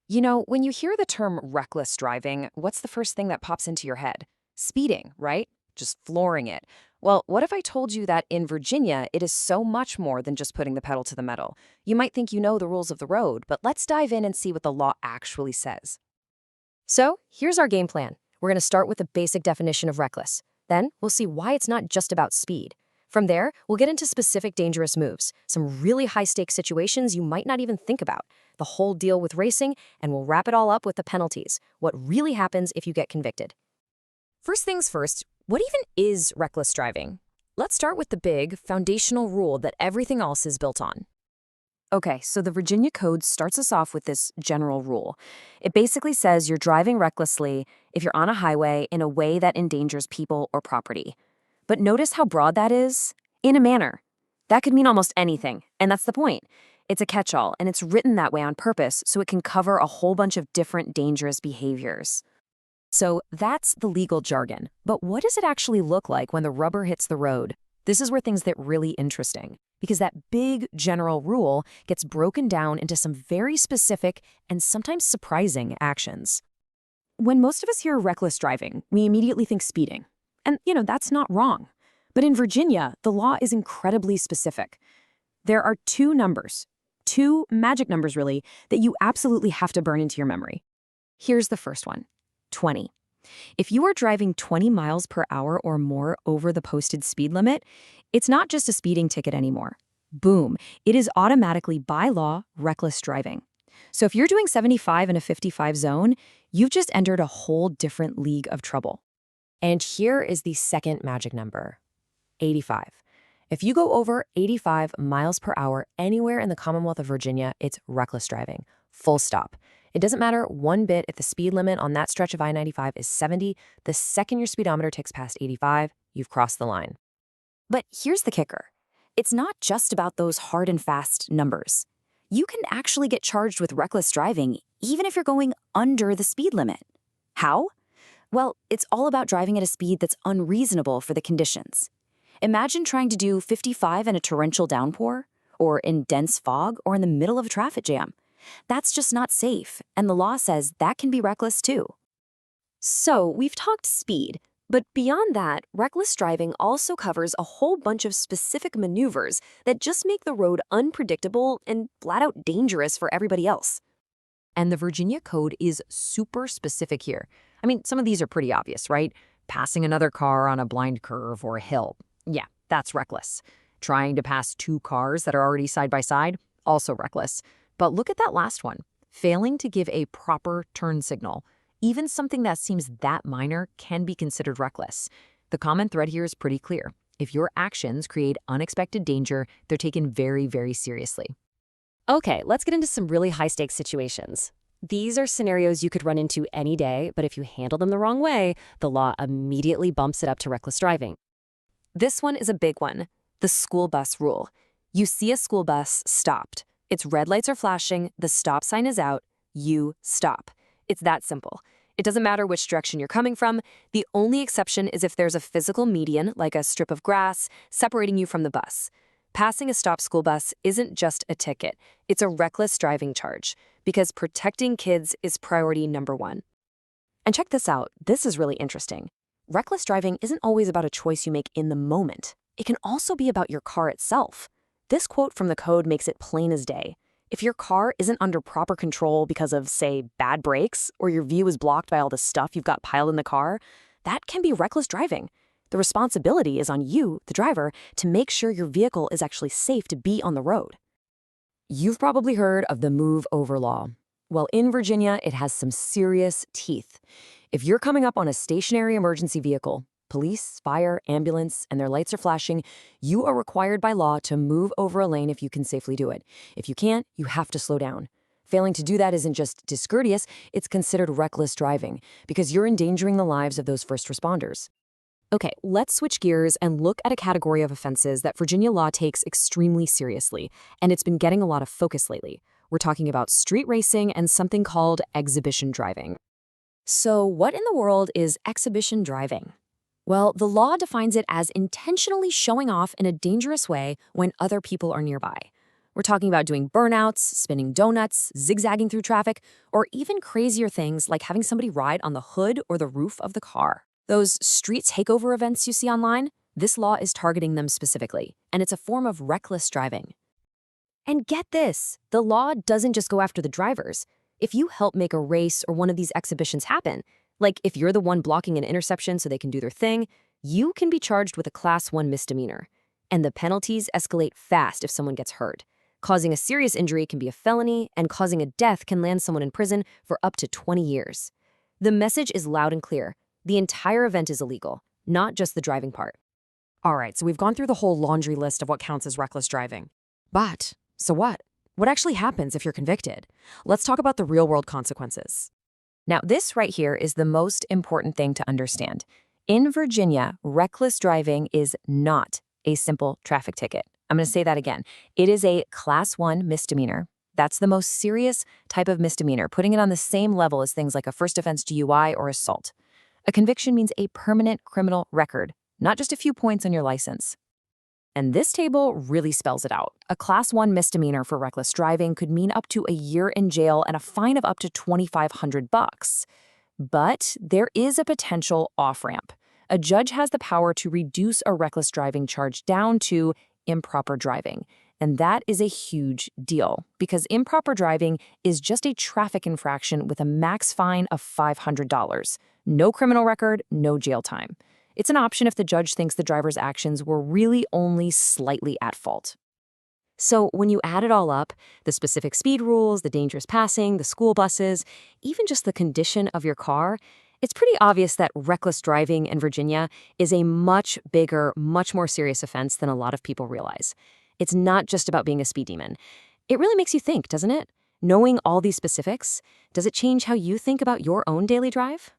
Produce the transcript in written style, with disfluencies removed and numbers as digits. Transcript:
When you hear the term reckless driving, what's the first thing that pops into your head? Speeding, right? Just flooring it. Well, what if I told you that in Virginia, it is so much more than just putting the pedal to the metal? You might think you know the rules of the road, but let's dive in and see what the law actually says. So, here's our game plan. We're going to start with the basic definition of reckless. Then, we'll see why it's not just about speed. From there, we'll get into specific dangerous moves, some really high-stakes situations you might not even think about, the whole deal with racing, and we'll wrap it all up with the penalties, what really happens if you get convicted. First things first, what even is reckless driving? Let's start with the big, foundational rule that everything else is built on. Okay, so the Virginia Code starts us off with this general rule. It basically says you're driving recklessly if you're on a highway in a way that endangers people or property. But notice how broad that is? In a manner. That could mean almost anything, and that's the point. It's a catch-all, and it's written that way on purpose so it can cover a whole bunch of different dangerous behaviors. So that's the legal jargon. But what does it actually look like when the rubber hits the road? This is where things get really interesting, because that big general rule gets broken down into some very specific and sometimes surprising actions. When most of us hear reckless driving, we immediately think speeding. And, that's not wrong. But in Virginia, the law is incredibly specific. There are two magic numbers really, that you absolutely have to burn into your memory. Here's the first one, 20. If you are driving 20 miles per hour or more over the posted speed limit, it's not just a speeding ticket anymore. Boom, it is automatically by law reckless driving. So if you're doing 75 in a 55 zone, you've just entered a whole different league of trouble. And here is the second magic number, 85. If you go over 85 miles per hour anywhere in the Commonwealth of Virginia, it's reckless driving. Full stop. It doesn't matter one bit if the speed limit on that stretch of I-95 is 70. The second your speedometer ticks past 85, you've crossed the line. But here's the kicker. It's not just about those hard and fast numbers. You can actually get charged with reckless driving even if you're going under the speed limit. How? Well, it's all about driving at a speed that's unreasonable for the conditions. Imagine trying to do 55 in a torrential downpour, or in dense fog, or in the middle of a traffic jam. That's just not safe, and the law says that can be reckless too. So, we've talked speed, but beyond that, reckless driving also covers a whole bunch of specific maneuvers that just make the road unpredictable and flat out dangerous for everybody else. And the Virginia Code is super specific here. I mean, some of these are pretty obvious, right? Passing another car on a blind curve or a hill. Yeah, that's reckless. Trying to pass two cars that are already side by side, also reckless. But look at that last one. Failing to give a proper turn signal. Even something that seems that minor can be considered reckless. The common thread here is pretty clear. If your actions create unexpected danger, they're taken very, very seriously. Okay, let's get into some really high-stakes situations. These are scenarios you could run into any day, but if you handle them the wrong way, the law immediately bumps it up to reckless driving. This one is a big one, the school bus rule. You see a school bus stopped. Its red lights are flashing, the stop sign is out, you stop. It's that simple. It doesn't matter which direction you're coming from. The only exception is if there's a physical median, like a strip of grass, separating you from the bus. Passing a stopped school bus isn't just a ticket. It's a reckless driving charge, because protecting kids is priority number one. And check this out. This is really interesting. Reckless driving isn't always about a choice you make in the moment. It can also be about your car itself. This quote from the code makes it plain as day. If your car isn't under proper control because of, say, bad brakes, or your view is blocked by all the stuff you've got piled in the car, that can be reckless driving. The responsibility is on you, the driver, to make sure your vehicle is actually safe to be on the road. You've probably heard of the move over law. Well, in Virginia, it has some serious teeth. If you're coming up on a stationary emergency vehicle, police, fire, ambulance, and their lights are flashing, you are required by law to move over a lane if you can safely do it. If you can't, you have to slow down. Failing to do that isn't just discourteous, it's considered reckless driving, because you're endangering the lives of those first responders. Okay, let's switch gears and look at a category of offenses that Virginia law takes extremely seriously, and it's been getting a lot of focus lately. We're talking about street racing and something called exhibition driving. So what in the world is exhibition driving? Well, the law defines it as intentionally showing off in a dangerous way when other people are nearby. We're talking about doing burnouts, spinning donuts, zigzagging through traffic, or even crazier things like having somebody ride on the hood or the roof of the car. Those street takeover events you see online, this law is targeting them specifically, and it's a form of reckless driving. And get this, the law doesn't just go after the drivers. If you help make a race or one of these exhibitions happen, like if you're the one blocking an interception so they can do their thing, you can be charged with a Class 1 misdemeanor. And the penalties escalate fast if someone gets hurt. Causing a serious injury can be a felony, and causing a death can land someone in prison for up to 20 years. The message is loud and clear. The entire event is illegal, not just the driving part. All right, so we've gone through the whole laundry list of what counts as reckless driving. But, so what? What actually happens if you're convicted? Let's talk about the real-world consequences. Now, this right here is the most important thing to understand. In Virginia, reckless driving is not a simple traffic ticket. I'm going to say that again. It is a Class 1 misdemeanor. That's the most serious type of misdemeanor, putting it on the same level as things like a first offense DUI or assault. A conviction means a permanent criminal record, not just a few points on your license. And this table really spells it out. A Class 1 misdemeanor for reckless driving could mean up to a year in jail and a fine of up to $2,500. But there is a potential off-ramp. A judge has the power to reduce a reckless driving charge down to improper driving. And that is a huge deal because improper driving is just a traffic infraction with a max fine of $500. No criminal record, no jail time. It's an option if the judge thinks the driver's actions were really only slightly at fault. So when you add it all up, the specific speed rules, the dangerous passing, the school buses, even just the condition of your car, it's pretty obvious that reckless driving in Virginia is a much bigger, much more serious offense than a lot of people realize. It's not just about being a speed demon. It really makes you think, doesn't it? Knowing all these specifics, does it change how you think about your own daily drive?